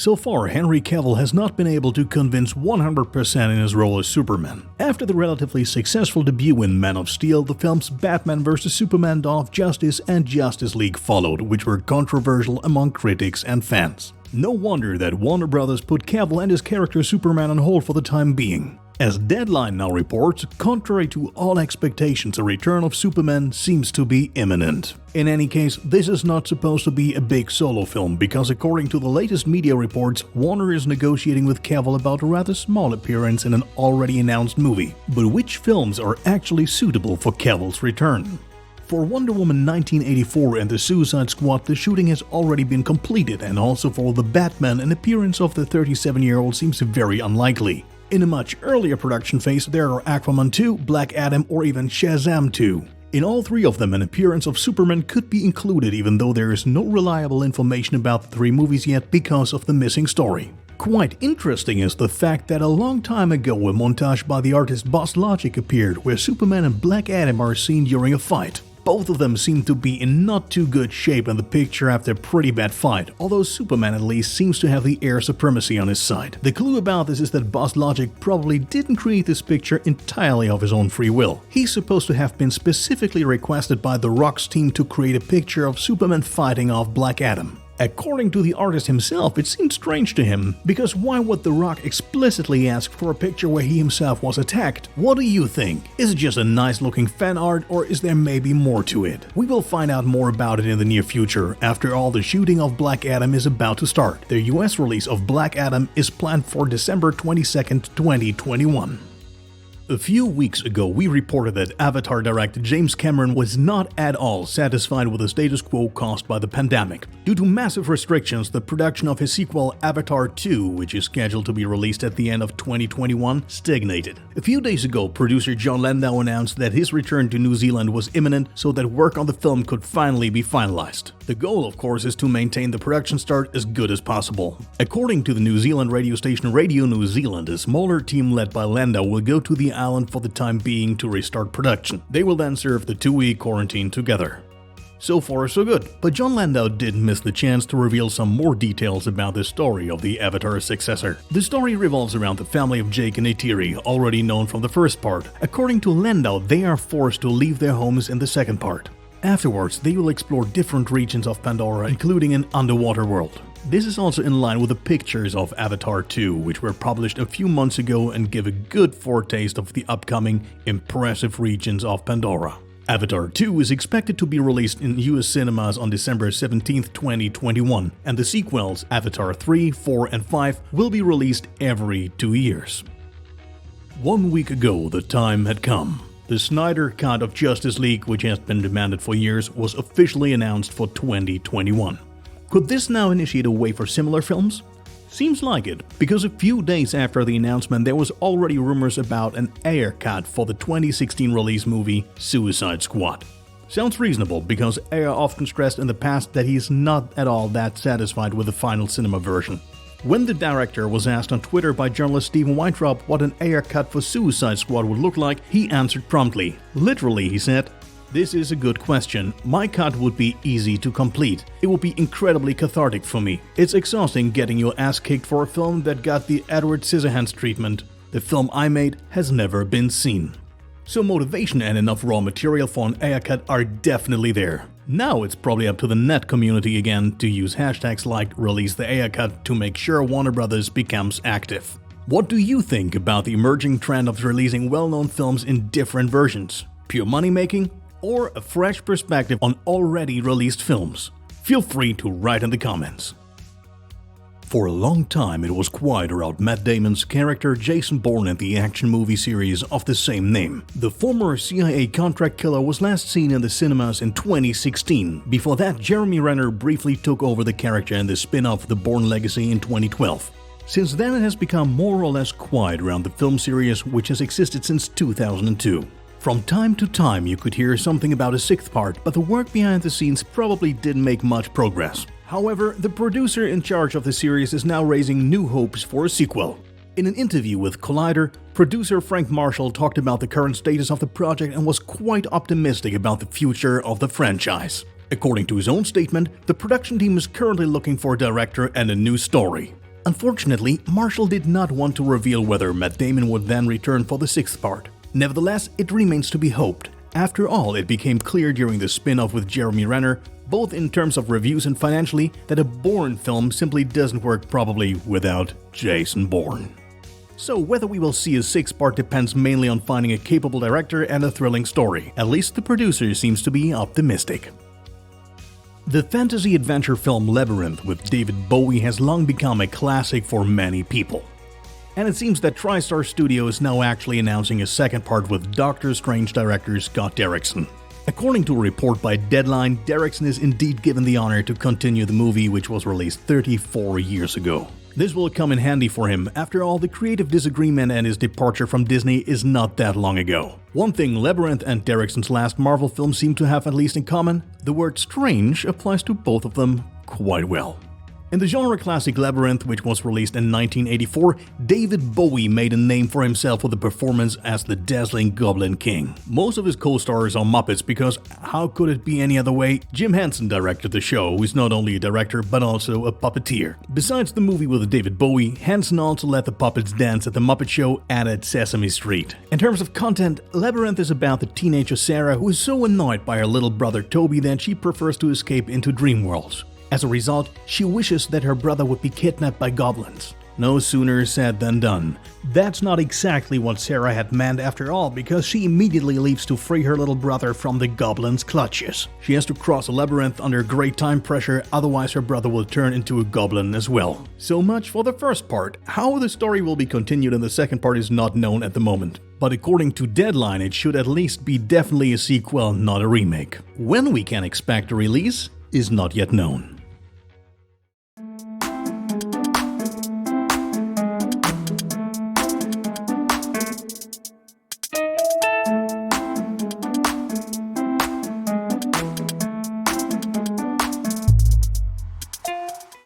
so far Henry Cavill has not been able to convince 100% in his role as Superman. After the relatively successful debut in Man of Steel, the films Batman vs Superman: Dawn of Justice and Justice League followed, which were controversial among critics and fans. No wonder that Warner Bros. Put Cavill and his character Superman on hold for the time being. As Deadline now reports, contrary to all expectations, a return of Superman seems to be imminent. In any case, this is not supposed to be a big solo film because according to the latest media reports, Warner is negotiating with Cavill about a rather small appearance in an already announced movie. But which films are actually suitable for Cavill's return? For Wonder Woman 1984 and the Suicide Squad, the shooting has already been completed, and also for The Batman, an appearance of the 37-year-old seems very unlikely. In a much earlier production phase, there are Aquaman 2, Black Adam, or even Shazam 2. In all three of them, an appearance of Superman could be included, even though there is no reliable information about the three movies yet because of the missing story. Quite interesting is the fact that a long time ago a montage by the artist Boss Logic appeared, where Superman and Black Adam are seen during a fight. Both of them seem to be in not too good shape in the picture after a pretty bad fight, although Superman at least seems to have the air supremacy on his side. The clue about this is that Boss Logic probably didn't create this picture entirely of his own free will. He's supposed to have been specifically requested by The Rock's team to create a picture of Superman fighting off Black Adam. According to the artist himself, it seemed strange to him, because why would The Rock explicitly ask for a picture where he himself was attacked? What do you think? Is it just a nice looking fan art, or is there maybe more to it? We will find out more about it in the near future. After all, the shooting of Black Adam is about to start. The US release of Black Adam is planned for December 22nd, 2021. A few weeks ago, we reported that Avatar director James Cameron was not at all satisfied with the status quo caused by the pandemic. Due to massive restrictions, the production of his sequel Avatar 2, which is scheduled to be released at the end of 2021, stagnated. A few days ago, producer Jon Landau announced that his return to New Zealand was imminent so that work on the film could finally be finalized. The goal, of course, is to maintain the production start as good as possible. According to the New Zealand radio station Radio New Zealand, a smaller team led by Landau will go to the island for the time being to restart production. They will then serve the 2-week quarantine together. So far so good, but Jon Landau didn't miss the chance to reveal some more details about the story of the Avatar successor. The story revolves around the family of Jake and Neytiri, already known from the first part. According to Landau, they are forced to leave their homes in the second part. Afterwards, they will explore different regions of Pandora, including an underwater world. This is also in line with the pictures of Avatar 2, which were published a few months ago and give a good foretaste of the upcoming impressive regions of Pandora. Avatar 2 is expected to be released in US cinemas on December 17, 2021, and the sequels Avatar 3, 4 and 5 will be released every 2 years. 1 week ago, the time had come. The Snyder Cut of Justice League, which has been demanded for years, was officially announced for 2021. Could this now initiate a way for similar films? Seems like it, because a few days after the announcement there was already rumors about an Ayer cut for the 2016 release movie Suicide Squad. Sounds reasonable, because Ayer often stressed in the past that he is not at all that satisfied with the final cinema version. When the director was asked on Twitter by journalist Stephen Weintraub what an Ayer cut for Suicide Squad would look like, he answered promptly. Literally, he said, "This is a good question. My cut would be easy to complete. It would be incredibly cathartic for me. It's exhausting getting your ass kicked for a film that got the Edward Scissorhands treatment. The film I made has never been seen." So motivation and enough raw material for an Ayer cut are definitely there. Now it's probably up to the net community again to use hashtags like Release the Ayer cut to make sure Warner Bros. Becomes active. What do you think about the emerging trend of releasing well-known films in different versions? Pure money making? Or a fresh perspective on already released films? Feel free to write in the comments. For a long time it was quiet around Matt Damon's character Jason Bourne in the action movie series of the same name. The former CIA contract killer was last seen in the cinemas in 2016. Before that, Jeremy Renner briefly took over the character in the spin-off The Bourne Legacy in 2012. Since then it has become more or less quiet around the film series, which has existed since 2002. From time to time you could hear something about a sixth part, but the work behind the scenes probably didn't make much progress. However, the producer in charge of the series is now raising new hopes for a sequel. In an interview with Collider, producer Frank Marshall talked about the current status of the project and was quite optimistic about the future of the franchise. According to his own statement, the production team is currently looking for a director and a new story. Unfortunately, Marshall did not want to reveal whether Matt Damon would then return for the 6th part. Nevertheless, it remains to be hoped. After all, it became clear during the spin-off with Jeremy Renner, both in terms of reviews and financially, that a Bourne film simply doesn't work properly without Jason Bourne. So whether we will see a 6th part depends mainly on finding a capable director and a thrilling story. At least the producer seems to be optimistic. The fantasy-adventure film Labyrinth with David Bowie has long become a classic for many people. And it seems that TriStar Studio is now actually announcing a 2nd part with Doctor Strange director Scott Derrickson. According to a report by Deadline, Derrickson is indeed given the honor to continue the movie, which was released 34 years ago. This will come in handy for him. After all, the creative disagreement and his departure from Disney is not that long ago. One thing Labyrinth and Derrickson's last Marvel film seem to have at least in common: the word strange applies to both of them quite well. In the genre classic Labyrinth, which was released in 1984, David Bowie made a name for himself with a performance as the dazzling Goblin King. Most of his co-stars are Muppets because how could it be any other way? Jim Henson directed the show, who is not only a director but also a puppeteer. Besides the movie with David Bowie, Henson also let the puppets dance at the Muppet Show and at Sesame Street. In terms of content, Labyrinth is about the teenager Sarah, who is so annoyed by her little brother Toby that she prefers to escape into dream worlds. As a result, she wishes that her brother would be kidnapped by goblins. No sooner said than done. That's not exactly what Sarah had meant after all, because she immediately leaves to free her little brother from the goblins' clutches. She has to cross a labyrinth under great time pressure, otherwise her brother will turn into a goblin as well. So much for the first part. How the story will be continued in the 2nd part is not known at the moment. But according to Deadline, it should at least be definitely a sequel, not a remake. When we can expect a release is not yet known.